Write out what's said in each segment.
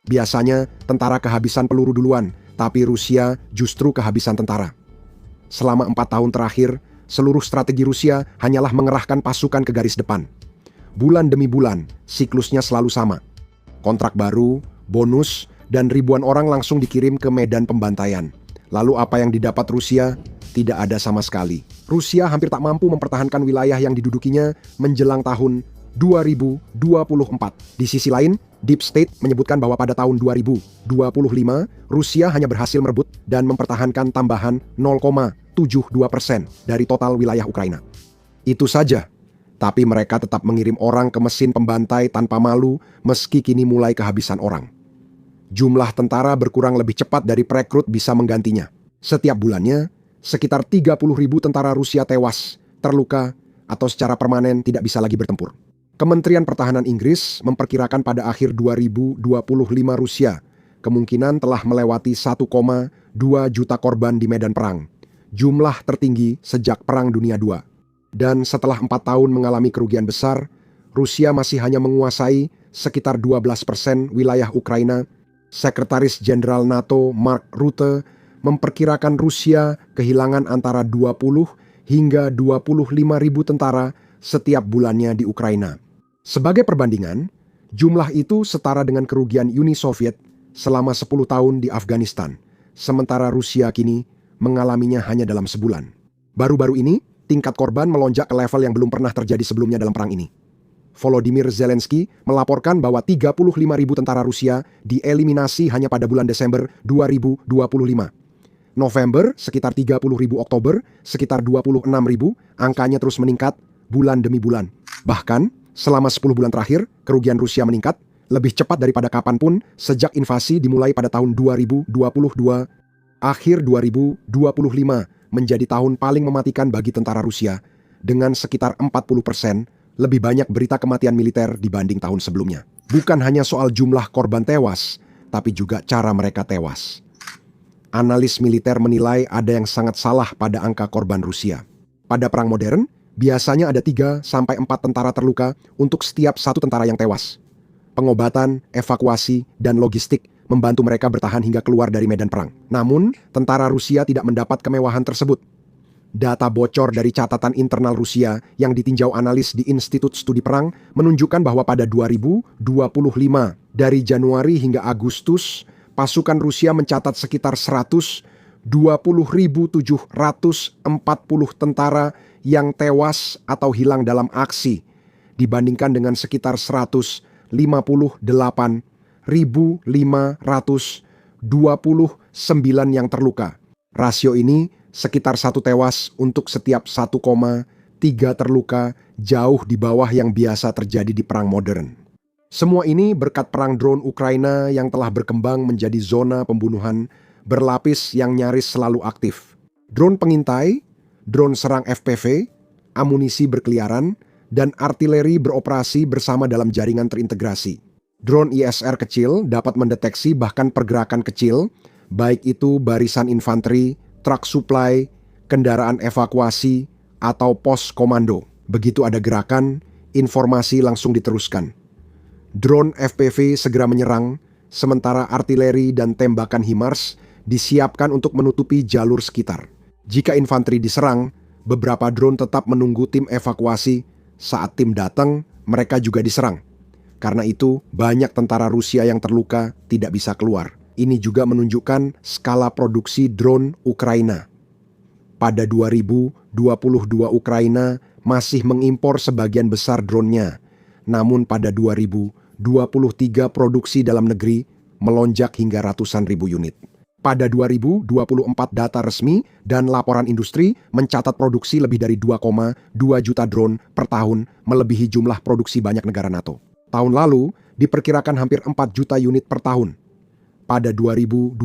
Biasanya tentara kehabisan peluru duluan, tapi Rusia justru kehabisan tentara. Selama 4 tahun terakhir, seluruh strategi Rusia hanyalah mengerahkan pasukan ke garis depan. Bulan demi bulan, siklusnya selalu sama. Kontrak baru, bonus, dan ribuan orang langsung dikirim ke medan pembantaian. Lalu apa yang didapat Rusia? Tidak ada sama sekali. Rusia hampir tak mampu mempertahankan wilayah yang didudukinya menjelang tahun 2024. Di sisi lain, Deep State menyebutkan bahwa pada tahun 2025, Rusia hanya berhasil merebut dan mempertahankan tambahan 0,72% dari total wilayah Ukraina. Itu saja. Tapi mereka tetap mengirim orang ke mesin pembantai tanpa malu meski kini mulai kehabisan orang. Jumlah tentara berkurang lebih cepat dari perekrut bisa menggantinya. Setiap bulannya, sekitar 30.000 tentara Rusia tewas, terluka, atau secara permanen tidak bisa lagi bertempur. Kementerian Pertahanan Inggris memperkirakan pada akhir 2025 Rusia kemungkinan telah melewati 1,2 juta korban di medan perang. Jumlah tertinggi sejak Perang Dunia II. Dan setelah 4 tahun mengalami kerugian besar, Rusia masih hanya menguasai sekitar 12% wilayah Ukraina. Sekretaris Jenderal NATO Mark Rutte memperkirakan Rusia kehilangan antara 20 hingga 25.000 tentara setiap bulannya di Ukraina. Sebagai perbandingan, jumlah itu setara dengan kerugian Uni Soviet selama 10 tahun di Afghanistan, sementara Rusia kini mengalaminya hanya dalam sebulan. Baru-baru ini, tingkat korban melonjak ke level yang belum pernah terjadi sebelumnya dalam perang ini. Volodymyr Zelensky melaporkan bahwa 35.000 tentara Rusia dieliminasi hanya pada bulan Desember 2025. November sekitar 30.000, Oktober sekitar 26.000, angkanya terus meningkat bulan demi bulan. Bahkan, selama 10 bulan terakhir, kerugian Rusia meningkat lebih cepat daripada kapanpun sejak invasi dimulai pada tahun 2022. Akhir 2025 menjadi tahun paling mematikan bagi tentara Rusia, dengan sekitar 40% lebih banyak berita kematian militer dibanding tahun sebelumnya. Bukan hanya soal jumlah korban tewas, tapi juga cara mereka tewas. Analis militer menilai ada yang sangat salah pada angka korban Rusia. Pada perang modern, biasanya ada 3-4 tentara terluka untuk setiap 1 tentara yang tewas. Pengobatan, evakuasi, dan logistik membantu mereka bertahan hingga keluar dari medan perang. Namun, tentara Rusia tidak mendapat kemewahan tersebut. Data bocor dari catatan internal Rusia yang ditinjau analis di Institut Studi Perang menunjukkan bahwa pada 2025, dari Januari hingga Agustus, pasukan Rusia mencatat sekitar 120.740 tentara yang tewas atau hilang dalam aksi, dibandingkan dengan sekitar 158.529 yang terluka. Rasio ini sekitar 1 tewas untuk setiap 1,3 terluka, jauh di bawah yang biasa terjadi di perang modern. Semua ini berkat perang drone Ukraina yang telah berkembang menjadi zona pembunuhan berlapis yang nyaris selalu aktif. Drone pengintai, drone serang FPV, amunisi berkeliaran, dan artileri beroperasi bersama dalam jaringan terintegrasi. Drone ISR kecil dapat mendeteksi bahkan pergerakan kecil, baik itu barisan infanteri, truk supply, kendaraan evakuasi, atau pos komando. Begitu ada gerakan, informasi langsung diteruskan. Drone FPV segera menyerang, sementara artileri dan tembakan HIMARS disiapkan untuk menutupi jalur sekitar. Jika infanteri diserang, beberapa drone tetap menunggu tim evakuasi. Saat tim datang, mereka juga diserang. Karena itu, banyak tentara Rusia yang terluka tidak bisa keluar. Ini juga menunjukkan skala produksi drone Ukraina. Pada 2022 Ukraina masih mengimpor sebagian besar drone-nya. Namun pada 2023 produksi dalam negeri melonjak hingga ratusan ribu unit. Pada 2024 data resmi dan laporan industri mencatat produksi lebih dari 2,2 juta drone per tahun, melebihi jumlah produksi banyak negara NATO. Tahun lalu diperkirakan hampir 4 juta unit per tahun. Pada 2026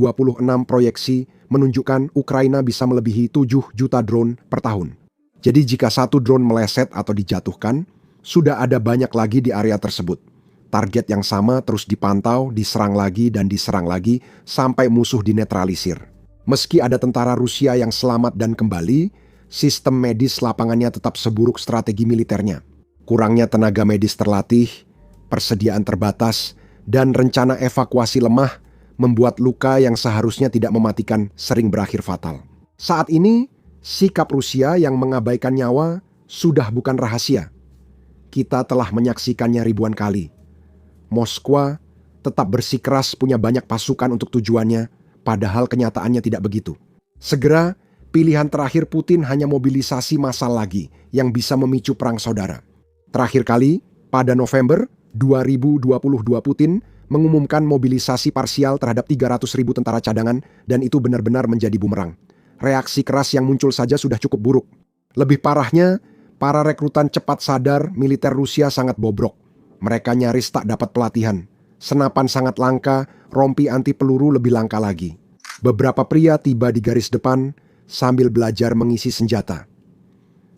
proyeksi menunjukkan Ukraina bisa melebihi 7 juta drone per tahun. Jadi jika satu drone meleset atau dijatuhkan, sudah ada banyak lagi di area tersebut. Target yang sama terus dipantau, diserang lagi dan diserang lagi sampai musuh dinetralisir. Meski ada tentara Rusia yang selamat dan kembali, sistem medis lapangannya tetap seburuk strategi militernya. Kurangnya tenaga medis terlatih, persediaan terbatas, dan rencana evakuasi lemah membuat luka yang seharusnya tidak mematikan sering berakhir fatal. Saat ini, sikap Rusia yang mengabaikan nyawa sudah bukan rahasia. Kita telah menyaksikannya ribuan kali. Moskwa tetap bersikeras punya banyak pasukan untuk tujuannya, padahal kenyataannya tidak begitu. Segera, pilihan terakhir Putin hanya mobilisasi massal lagi yang bisa memicu perang saudara. Terakhir kali, pada November 2022 Putin mengumumkan mobilisasi parsial terhadap 300.000 tentara cadangan dan itu benar-benar menjadi bumerang. Reaksi keras yang muncul saja sudah cukup buruk. Lebih parahnya, para rekrutan cepat sadar militer Rusia sangat bobrok. Mereka nyaris tak dapat pelatihan. Senapan sangat langka, rompi anti peluru lebih langka lagi. Beberapa pria tiba di garis depan sambil belajar mengisi senjata.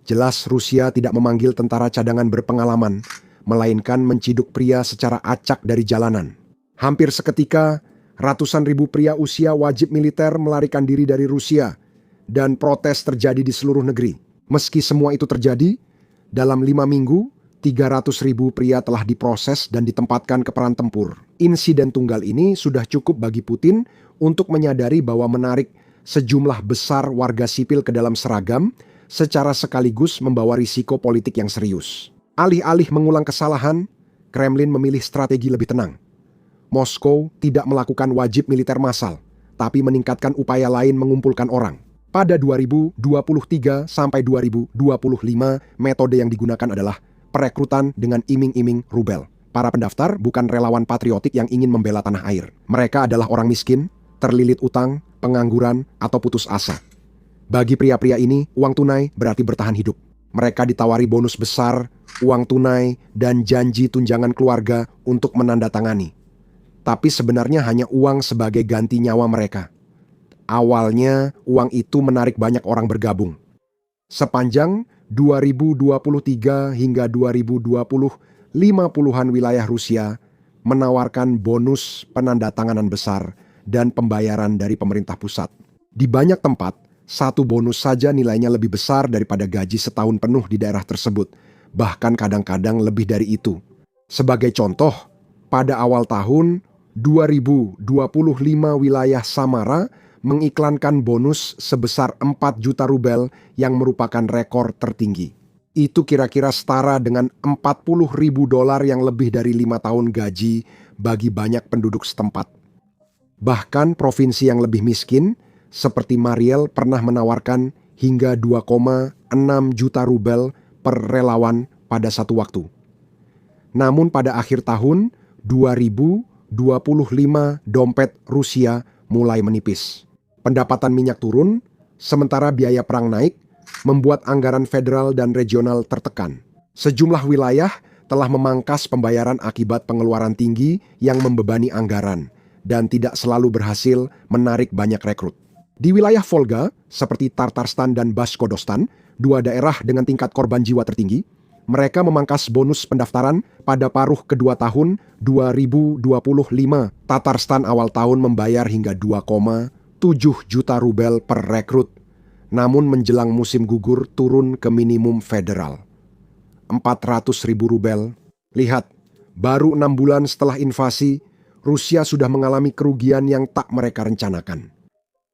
Jelas Rusia tidak memanggil tentara cadangan berpengalaman, melainkan menciduk pria secara acak dari jalanan. Hampir seketika, ratusan ribu pria usia wajib militer melarikan diri dari Rusia, dan protes terjadi di seluruh negeri. Meski semua itu terjadi, dalam 5 minggu, 300.000 pria telah diproses dan ditempatkan ke peran tempur. Insiden tunggal ini sudah cukup bagi Putin untuk menyadari bahwa menarik sejumlah besar warga sipil ke dalam seragam secara sekaligus membawa risiko politik yang serius. Alih-alih mengulang kesalahan, Kremlin memilih strategi lebih tenang. Moskow tidak melakukan wajib militer massal, tapi meningkatkan upaya lain mengumpulkan orang. Pada 2023 sampai 2025, metode yang digunakan adalah perekrutan dengan iming-iming rubel. Para pendaftar bukan relawan patriotik yang ingin membela tanah air. Mereka adalah orang miskin, terlilit utang, pengangguran, atau putus asa. Bagi pria-pria ini, uang tunai berarti bertahan hidup. Mereka ditawari bonus besar, uang tunai, dan janji tunjangan keluarga untuk menandatangani. Tapi sebenarnya hanya uang sebagai ganti nyawa mereka. Awalnya, uang itu menarik banyak orang bergabung. Sepanjang 2023 hingga 2020, 50-an wilayah Rusia menawarkan bonus penandatanganan besar dan pembayaran dari pemerintah pusat. Di banyak tempat, satu bonus saja nilainya lebih besar daripada gaji setahun penuh di daerah tersebut, bahkan kadang-kadang lebih dari itu. Sebagai contoh, pada awal tahun 2025 wilayah Samara mengiklankan bonus sebesar 4 juta rubel yang merupakan rekor tertinggi. Itu kira-kira setara dengan $40.000 yang lebih dari 5 tahun gaji bagi banyak penduduk setempat. Bahkan provinsi yang lebih miskin, seperti Mariel pernah menawarkan hingga 2,6 juta rubel per relawan pada satu waktu. Namun pada akhir tahun 2025 dompet Rusia mulai menipis. Pendapatan minyak turun, sementara biaya perang naik, membuat anggaran federal dan regional tertekan. Sejumlah wilayah telah memangkas pembayaran akibat pengeluaran tinggi yang membebani anggaran dan tidak selalu berhasil menarik banyak rekrut. Di wilayah Volga, seperti Tatarstan dan Bashkortostan, 2 daerah dengan tingkat korban jiwa tertinggi, mereka memangkas bonus pendaftaran pada paruh kedua tahun 2025. Tatarstan awal tahun membayar hingga 2,7 juta rubel per rekrut, namun menjelang musim gugur turun ke minimum federal, 400.000 rubel. Lihat, baru 6 bulan setelah invasi, Rusia sudah mengalami kerugian yang tak mereka rencanakan.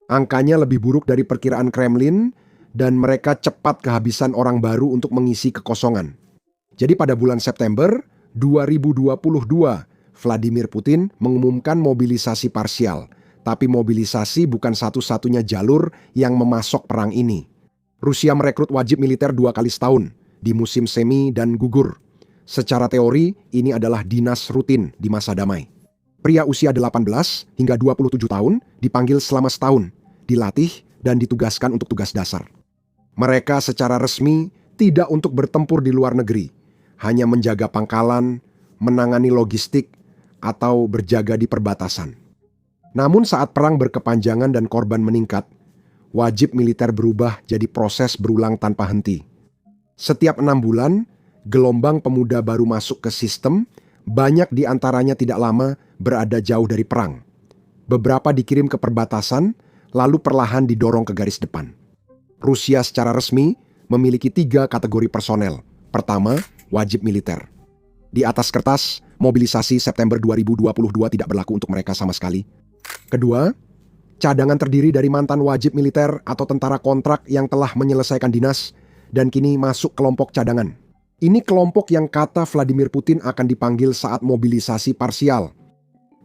Angkanya lebih buruk dari perkiraan Kremlin dan mereka cepat kehabisan orang baru untuk mengisi kekosongan. Jadi pada bulan September 2022, Vladimir Putin mengumumkan mobilisasi parsial. Tapi mobilisasi bukan satu-satunya jalur yang memasok perang ini. Rusia merekrut wajib militer 2 kali setahun, di musim semi dan gugur. Secara teori, ini adalah dinas rutin di masa damai. Pria usia 18 hingga 27 tahun dipanggil selama setahun, dilatih dan ditugaskan untuk tugas dasar. Mereka secara resmi tidak untuk bertempur di luar negeri, hanya menjaga pangkalan, menangani logistik, atau berjaga di perbatasan. Namun saat perang berkepanjangan dan korban meningkat, wajib militer berubah jadi proses berulang tanpa henti. Setiap 6 bulan, gelombang pemuda baru masuk ke sistem, banyak di antaranya tidak lama berada jauh dari perang. Beberapa dikirim ke perbatasan, lalu perlahan didorong ke garis depan. Rusia secara resmi memiliki 3 kategori personel. Pertama, wajib militer. Di atas kertas, mobilisasi September 2022 tidak berlaku untuk mereka sama sekali. Kedua, cadangan terdiri dari mantan wajib militer atau tentara kontrak yang telah menyelesaikan dinas dan kini masuk kelompok cadangan. Ini kelompok yang kata Vladimir Putin akan dipanggil saat mobilisasi parsial.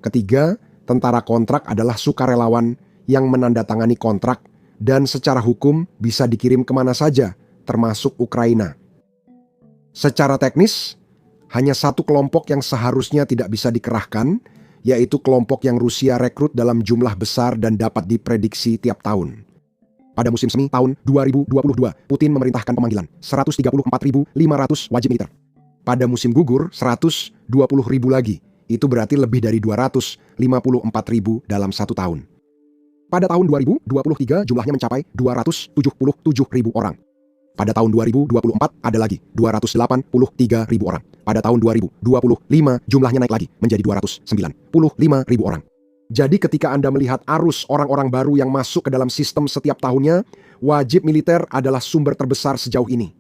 Ketiga, tentara kontrak adalah sukarelawan yang menandatangani kontrak dan secara hukum bisa dikirim kemana saja, termasuk Ukraina. Secara teknis, hanya satu kelompok yang seharusnya tidak bisa dikerahkan, yaitu kelompok yang Rusia rekrut dalam jumlah besar dan dapat diprediksi tiap tahun. Pada musim semi tahun 2022, Putin memerintahkan pemanggilan 134.500 wajib militer. Pada musim gugur, 120.000 lagi. Itu berarti lebih dari 254.000 dalam satu tahun. Pada tahun 2023, jumlahnya mencapai 277.000 orang. Pada tahun 2024 ada lagi 283.000 orang. Pada tahun 2025 jumlahnya naik lagi menjadi 295.000 orang. Jadi ketika Anda melihat arus orang-orang baru yang masuk ke dalam sistem setiap tahunnya, wajib militer adalah sumber terbesar sejauh ini.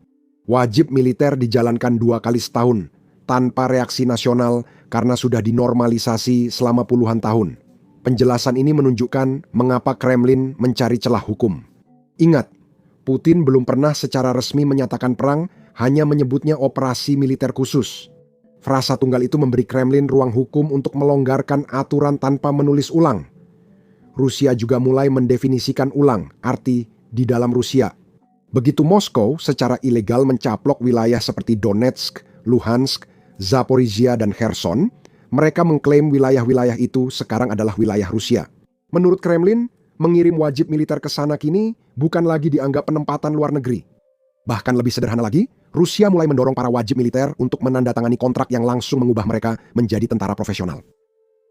Wajib militer dijalankan 2 kali setahun tanpa reaksi nasional karena sudah dinormalisasi selama puluhan tahun. Penjelasan ini menunjukkan mengapa Kremlin mencari celah hukum. Ingat, Putin belum pernah secara resmi menyatakan perang, hanya menyebutnya operasi militer khusus. Frasa tunggal itu memberi Kremlin ruang hukum untuk melonggarkan aturan tanpa menulis ulang. Rusia juga mulai mendefinisikan ulang arti di dalam Rusia. Begitu Moskow secara ilegal mencaplok wilayah seperti Donetsk, Luhansk, Zaporizhia, dan Kherson, mereka mengklaim wilayah-wilayah itu sekarang adalah wilayah Rusia. Menurut Kremlin, mengirim wajib militer ke sana kini bukan lagi dianggap penempatan luar negeri. Bahkan lebih sederhana lagi, Rusia mulai mendorong para wajib militer untuk menandatangani kontrak yang langsung mengubah mereka menjadi tentara profesional.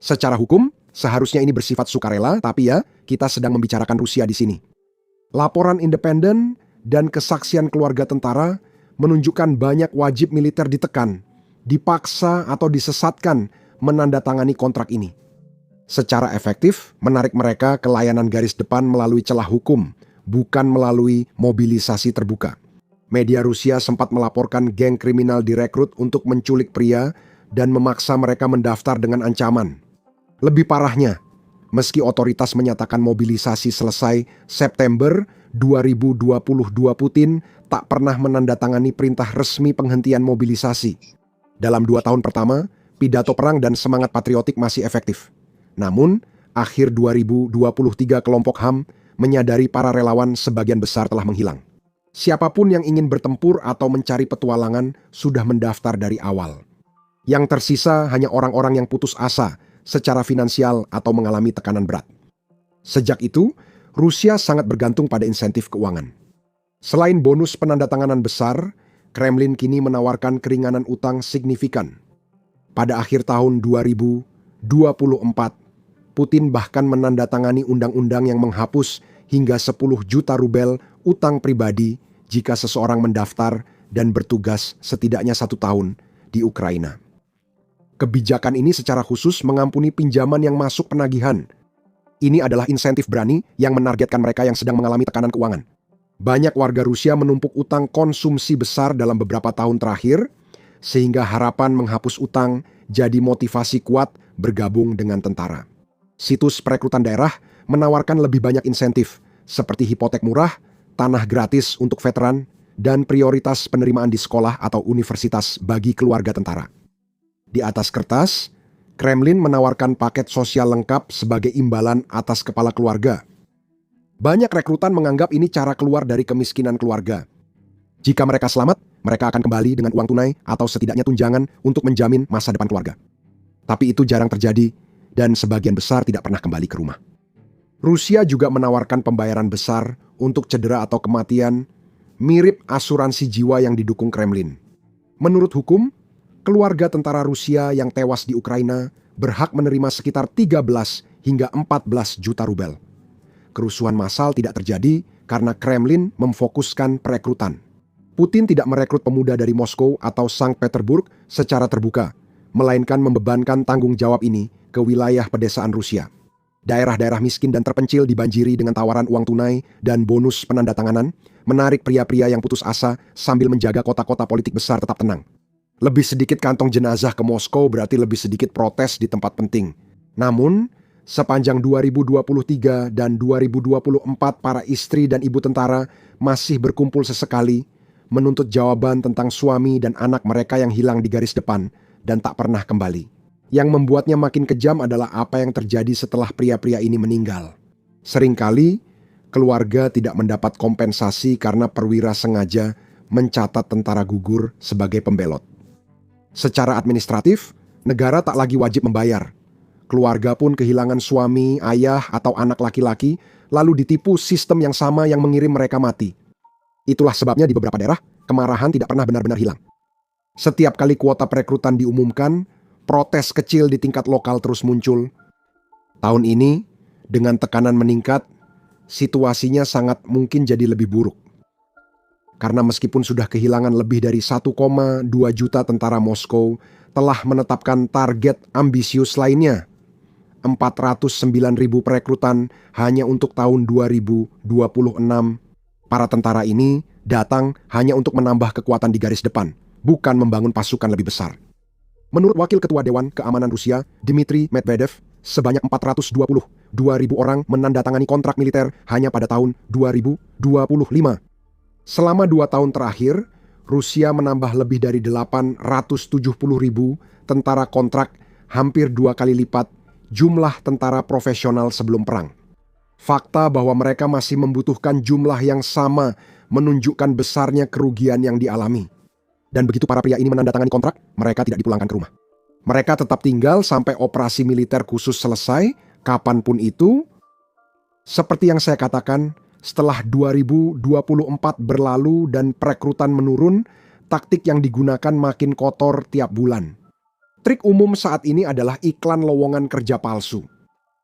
Secara hukum, seharusnya ini bersifat sukarela, tapi ya, kita sedang membicarakan Rusia di sini. Laporan independen dan kesaksian keluarga tentara menunjukkan banyak wajib militer ditekan, dipaksa atau disesatkan menandatangani kontrak ini. Secara efektif, menarik mereka ke layanan garis depan melalui celah hukum, bukan melalui mobilisasi terbuka. Media Rusia sempat melaporkan geng kriminal direkrut untuk menculik pria dan memaksa mereka mendaftar dengan ancaman. Lebih parahnya, meski otoritas menyatakan mobilisasi selesai September 2022, Putin tak pernah menandatangani perintah resmi penghentian mobilisasi. Dalam 2 tahun pertama, pidato perang dan semangat patriotik masih efektif. Namun, akhir 2023 kelompok HAM menyadari para relawan sebagian besar telah menghilang. Siapapun yang ingin bertempur atau mencari petualangan sudah mendaftar dari awal. Yang tersisa hanya orang-orang yang putus asa secara finansial atau mengalami tekanan berat. Sejak itu, Rusia sangat bergantung pada insentif keuangan. Selain bonus penandatanganan besar, Kremlin kini menawarkan keringanan utang signifikan. Pada akhir tahun 2024, Putin bahkan menandatangani undang-undang yang menghapus hingga 10 juta rubel utang pribadi jika seseorang mendaftar dan bertugas setidaknya 1 tahun di Ukraina. Kebijakan ini secara khusus mengampuni pinjaman yang masuk penagihan. Ini adalah insentif berani yang menargetkan mereka yang sedang mengalami tekanan keuangan. Banyak warga Rusia menumpuk utang konsumsi besar dalam beberapa tahun terakhir, sehingga harapan menghapus utang jadi motivasi kuat bergabung dengan tentara. Situs perekrutan daerah menawarkan lebih banyak insentif, seperti hipotek murah, tanah gratis untuk veteran, dan prioritas penerimaan di sekolah atau universitas bagi keluarga tentara. Di atas kertas, Kremlin menawarkan paket sosial lengkap sebagai imbalan atas kepala keluarga. Banyak rekrutan menganggap ini cara keluar dari kemiskinan keluarga. Jika mereka selamat, mereka akan kembali dengan uang tunai atau setidaknya tunjangan untuk menjamin masa depan keluarga. Tapi itu jarang terjadi, dan sebagian besar tidak pernah kembali ke rumah. Rusia juga menawarkan pembayaran besar untuk cedera atau kematian, mirip asuransi jiwa yang didukung Kremlin. Menurut hukum, keluarga tentara Rusia yang tewas di Ukraina berhak menerima sekitar 13 hingga 14 juta rubel. Kerusuhan massal tidak terjadi karena Kremlin memfokuskan perekrutan. Putin tidak merekrut pemuda dari Moskow atau Sankt Petersburg secara terbuka, melainkan membebankan tanggung jawab ini ke wilayah pedesaan Rusia. Daerah-daerah miskin dan terpencil dibanjiri dengan tawaran uang tunai dan bonus penandatanganan, menarik pria-pria yang putus asa sambil menjaga kota-kota politik besar tetap tenang. Lebih sedikit kantong jenazah ke Moskow berarti lebih sedikit protes di tempat penting. Namun, sepanjang 2023 dan 2024 para istri dan ibu tentara masih berkumpul sesekali, menuntut jawaban tentang suami dan anak mereka yang hilang di garis depan dan tak pernah kembali. Yang membuatnya makin kejam adalah apa yang terjadi setelah pria-pria ini meninggal. Seringkali, keluarga tidak mendapat kompensasi karena perwira sengaja mencatat tentara gugur sebagai pembelot. Secara administratif, negara tak lagi wajib membayar. Keluarga pun kehilangan suami, ayah, atau anak laki-laki, lalu ditipu sistem yang sama yang mengirim mereka mati. Itulah sebabnya di beberapa daerah, kemarahan tidak pernah benar-benar hilang. Setiap kali kuota perekrutan diumumkan, protes kecil di tingkat lokal terus muncul. Tahun ini, dengan tekanan meningkat, situasinya sangat mungkin jadi lebih buruk. Karena meskipun sudah kehilangan lebih dari 1,2 juta tentara Moskow, telah menetapkan target ambisius lainnya. 409.000 perekrutan hanya untuk tahun 2026. Para tentara ini datang hanya untuk menambah kekuatan di garis depan, bukan membangun pasukan lebih besar. Menurut Wakil Ketua Dewan Keamanan Rusia, Dmitry Medvedev, sebanyak 422.000 orang menandatangani kontrak militer hanya pada tahun 2025. Selama 2 tahun terakhir, Rusia menambah lebih dari 870.000 tentara kontrak, hampir 2 kali lipat jumlah tentara profesional sebelum perang. Fakta bahwa mereka masih membutuhkan jumlah yang sama menunjukkan besarnya kerugian yang dialami. Dan begitu para pria ini menandatangani kontrak, mereka tidak dipulangkan ke rumah. Mereka tetap tinggal sampai operasi militer khusus selesai, kapanpun itu. Seperti yang saya katakan, setelah 2024 berlalu dan perekrutan menurun, taktik yang digunakan makin kotor tiap bulan. Trik umum saat ini adalah iklan lowongan kerja palsu.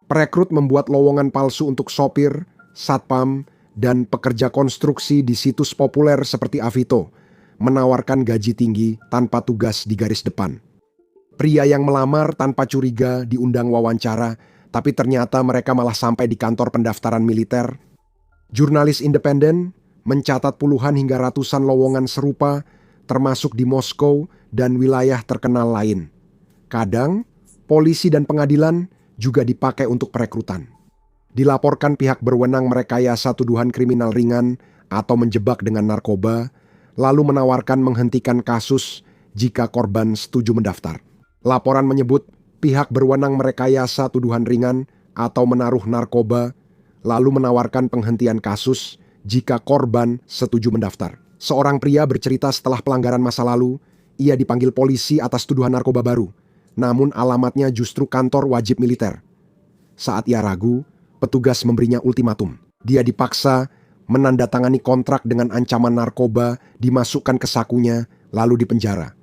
Perekrut membuat lowongan palsu untuk sopir, satpam, dan pekerja konstruksi di situs populer seperti Avito, menawarkan gaji tinggi tanpa tugas di garis depan. Pria yang melamar tanpa curiga diundang wawancara, tapi ternyata mereka malah sampai di kantor pendaftaran militer. Jurnalis independen mencatat puluhan hingga ratusan lowongan serupa, termasuk di Moskow dan wilayah terkenal lain. Kadang, polisi dan pengadilan juga dipakai untuk perekrutan. Dilaporkan pihak berwenang merekayasa tuduhan kriminal ringan atau menjebak dengan narkoba, lalu menawarkan menghentikan kasus jika korban setuju mendaftar. Laporan menyebut pihak berwenang merekayasa tuduhan ringan atau menaruh narkoba, lalu menawarkan penghentian kasus jika korban setuju mendaftar. Seorang pria bercerita setelah pelanggaran masa lalu, ia dipanggil polisi atas tuduhan narkoba baru, namun alamatnya justru kantor wajib militer. Saat ia ragu, petugas memberinya ultimatum. Dia dipaksa menandatangani kontrak dengan ancaman narkoba dimasukkan ke sakunya, lalu dipenjara.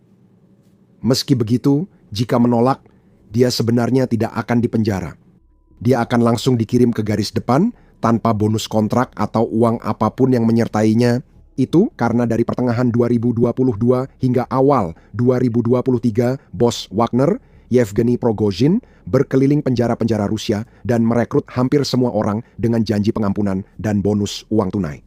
Meski begitu, jika menolak, dia sebenarnya tidak akan dipenjara. Dia akan langsung dikirim ke garis depan tanpa bonus kontrak atau uang apapun yang menyertainya. Itu karena dari pertengahan 2022 hingga awal 2023, bos Wagner, Yevgeny Prigozhin, berkeliling penjara-penjara Rusia dan merekrut hampir semua orang dengan janji pengampunan dan bonus uang tunai.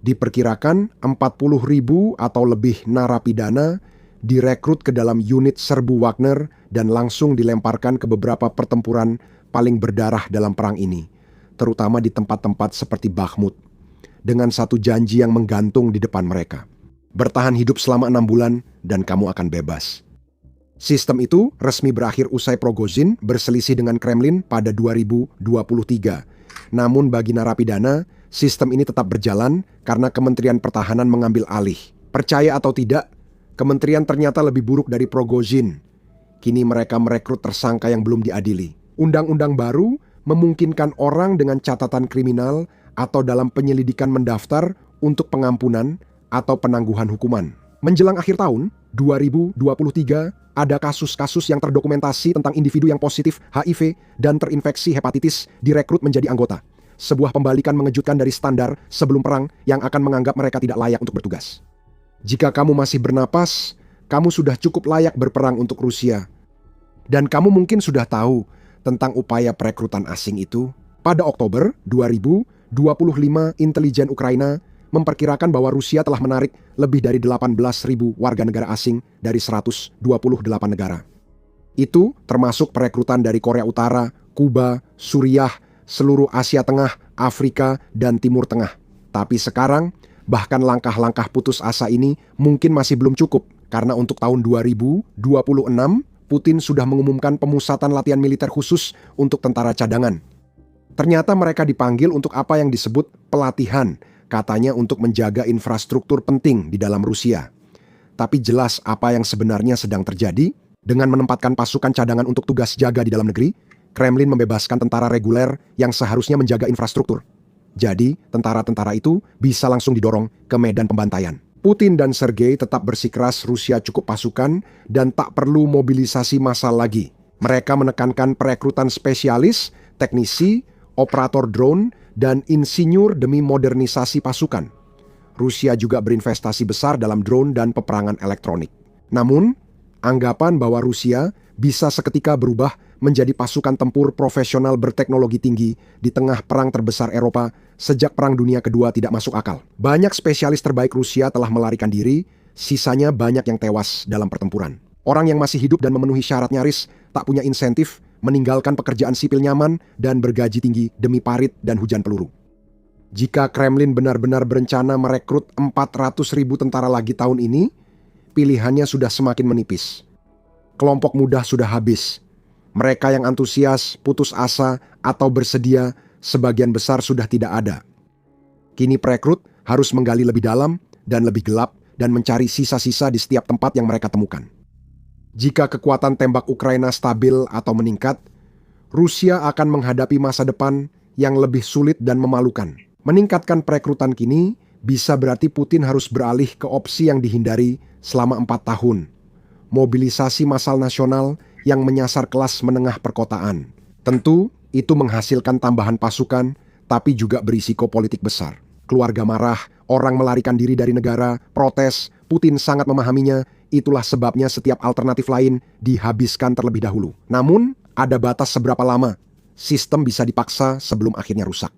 Diperkirakan 40.000 atau lebih narapidana direkrut ke dalam unit serbu Wagner dan langsung dilemparkan ke beberapa pertempuran paling berdarah dalam perang ini, terutama di tempat-tempat seperti Bakhmut, dengan satu janji yang menggantung di depan mereka. Bertahan hidup selama 6 bulan dan kamu akan bebas. Sistem itu resmi berakhir usai Prigozhin berselisih dengan Kremlin pada 2023. Namun bagi narapidana, sistem ini tetap berjalan karena Kementerian Pertahanan mengambil alih. Percaya atau tidak, Kementerian ternyata lebih buruk dari Prigozhin. Kini mereka merekrut tersangka yang belum diadili. Undang-undang baru memungkinkan orang dengan catatan kriminal atau dalam penyelidikan mendaftar untuk pengampunan atau penangguhan hukuman. Menjelang akhir tahun 2023, ada kasus-kasus yang terdokumentasi tentang individu yang positif HIV dan terinfeksi hepatitis direkrut menjadi anggota. Sebuah pembalikan mengejutkan dari standar sebelum perang yang akan menganggap mereka tidak layak untuk bertugas. Jika kamu masih bernapas, kamu sudah cukup layak berperang untuk Rusia. Dan kamu mungkin sudah tahu tentang upaya perekrutan asing itu. Pada Oktober 2025, intelijen Ukraina memperkirakan bahwa Rusia telah menarik lebih dari 18.000 warga negara asing dari 128 negara. Itu termasuk perekrutan dari Korea Utara, Kuba, Suriah, seluruh Asia Tengah, Afrika, dan Timur Tengah. Tapi sekarang, bahkan langkah-langkah putus asa ini mungkin masih belum cukup, karena untuk tahun 2026, Putin sudah mengumumkan pemusatan latihan militer khusus untuk tentara cadangan. Ternyata mereka dipanggil untuk apa yang disebut pelatihan, katanya untuk menjaga infrastruktur penting di dalam Rusia. Tapi jelas apa yang sebenarnya sedang terjadi, dengan menempatkan pasukan cadangan untuk tugas jaga di dalam negeri, Kremlin membebaskan tentara reguler yang seharusnya menjaga infrastruktur. Jadi, tentara-tentara itu bisa langsung didorong ke medan pembantaian. Putin dan Sergei tetap bersikeras Rusia cukup pasukan dan tak perlu mobilisasi massal lagi. Mereka menekankan perekrutan spesialis, teknisi, operator drone, dan insinyur demi modernisasi pasukan. Rusia juga berinvestasi besar dalam drone dan peperangan elektronik. Namun, anggapan bahwa Rusia bisa seketika berubah menjadi pasukan tempur profesional berteknologi tinggi di tengah perang terbesar Eropa sejak Perang Dunia Kedua tidak masuk akal. Banyak spesialis terbaik Rusia telah melarikan diri, sisanya banyak yang tewas dalam pertempuran. Orang yang masih hidup dan memenuhi syarat nyaris tak punya insentif, meninggalkan pekerjaan sipil nyaman dan bergaji tinggi demi parit dan hujan peluru. Jika Kremlin benar-benar berencana merekrut 400.000 tentara lagi tahun ini, pilihannya sudah semakin menipis. Kelompok muda sudah habis. Mereka yang antusias, putus asa, atau bersedia, sebagian besar sudah tidak ada. Kini perekrut harus menggali lebih dalam dan lebih gelap dan mencari sisa-sisa di setiap tempat yang mereka temukan. Jika kekuatan tembak Ukraina stabil atau meningkat, Rusia akan menghadapi masa depan yang lebih sulit dan memalukan. Meningkatkan perekrutan kini bisa berarti Putin harus beralih ke opsi yang dihindari selama 4 tahun. Mobilisasi massal nasional yang menyasar kelas menengah perkotaan. Tentu, itu menghasilkan tambahan pasukan, tapi juga berisiko politik besar. Keluarga marah, orang melarikan diri dari negara, protes, Putin sangat memahaminya, itulah sebabnya setiap alternatif lain dihabiskan terlebih dahulu. Namun, ada batas seberapa lama sistem bisa dipaksa sebelum akhirnya rusak.